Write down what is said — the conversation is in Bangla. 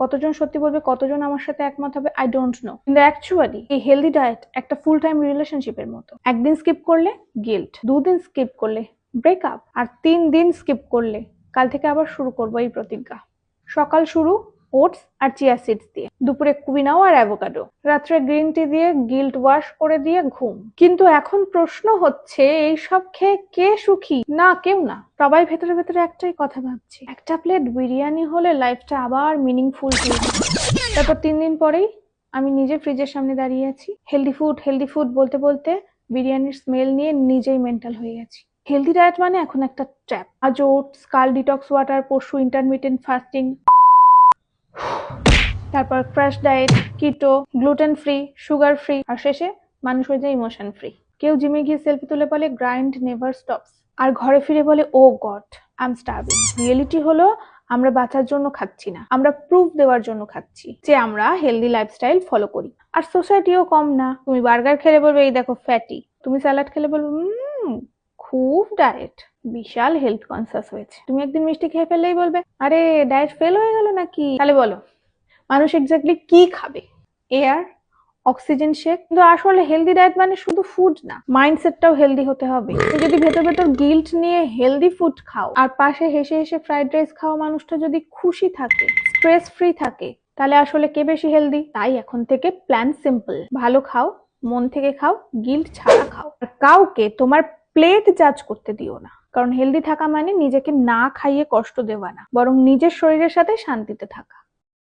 কতজন সত্যি বলবে, কতজন আমার সাথে একমত হবে, আই ডোন্ট নো। কিন্তু অ্যাকচুয়ালি এই হেলদি ডায়েট একটা ফুল টাইম রিলেশনশিপের মতো। একদিন স্কিপ করলে গিল্ট, 2 দিন স্কিপ করলে ব্রেকআপ, আর 3 দিন স্কিপ করলে কাল থেকে আবার শুরু করবো এই প্রতিজ্ঞা। সকাল শুরু ওটস আর চিয়া সিডস দিয়ে, দুপুরে কুইনাও আর অ্যাভোকাডো, রাত্রে গ্রিন টি দিয়ে গিল্ট ওয়াশ করে দিয়ে ঘুম। কিন্তু এখন প্রশ্ন হচ্ছে, এই সব খেয়ে কে সুখী? না, কেউ না। সবাই ভেতরে ভেতরে একটাই কথা ভাবছি, একটা প্লেট বিরিয়ানি হলে লাইফটা আবার মিনিংফুল হয়ে যেত। তারপর 3 দিন পরেই আমি নিজে ফ্রিজের সামনে দাঁড়িয়ে আছি, হেলদি ফুড বলতে বলতে বিরিয়ানির স্মেল নিয়ে নিজেই মেন্টাল হয়ে গেছি। হেলদি ডায়েট মানে এখন একটা ট্র্যাপ। আজ ওটস, কাল ডিটক্স ওয়াটার, পরশু ইন্টারমিটেন্ট ফাস্টিং, তারপর ক্র্যাশ ডায়েট, কিটো, গ্লুটেন ফ্রি, সুগার ফ্রি, আর শেষে মানুষ হয়ে যায় ইমোশন ফ্রি। কেউ জিমে গিয়ে সেলফি তুলে বলে গ্রাইন্ড নেভার স্টপস, আর ঘরে ফিরে বলে oh God I am starving. Reality হলো আমরা বাঁচার জন্য খাচ্ছি না, আমরা প্রুফ দেওয়ার জন্য খাচ্ছি যে আমরা হেলদি লাইফস্টাইল ফলো করি। আর সোসাইটিও কম না। তুমি বার্গার খেলে বলবে এই দেখো ফ্যাটি, তুমি স্যালাড খেলে বলবে খুব ডায়েট, বিশাল হেলথ কনসাস হয়েছে। তুমি একদিন মিষ্টি খেয়ে ফেললেই বলবে আরে ডায়েট ফেল হয়ে গেল নাকি। তাহলে বলো মানুষ এক্স্যাক্টলি কি খাবে? Air, oxygen shake. কিন্তু আসলে হেলদি ডায়েট মানে শুধু ফুড না, মাইন্ডসেটটাও হেলদি হতে হবে। তুমি যদি ভেতর ভেতর গিল্ট নিয়ে হেলদি ফুড খাও আর পাশে হেসে হেসে ফ্রাইড রাইস খাওয়া মানুষটা যদি খুশি থাকে, স্ট্রেস ফ্রি থাকে, তাহলে আসলে কে বেশি হেলদি? তাই এখন থেকে প্ল্যান সিম্পল, ভালো খাও, মন থেকে খাও, গিল্ট ছাড়া খাও, আর কাউকে তোমার প্লেট জাজ করতে দিও না। কারণ হেলদি থাকা মানে নিজেকে না খাইয়ে কষ্ট দেওয়া না, বরং নিজের শরীরের সাথে শান্তিতে থাকা।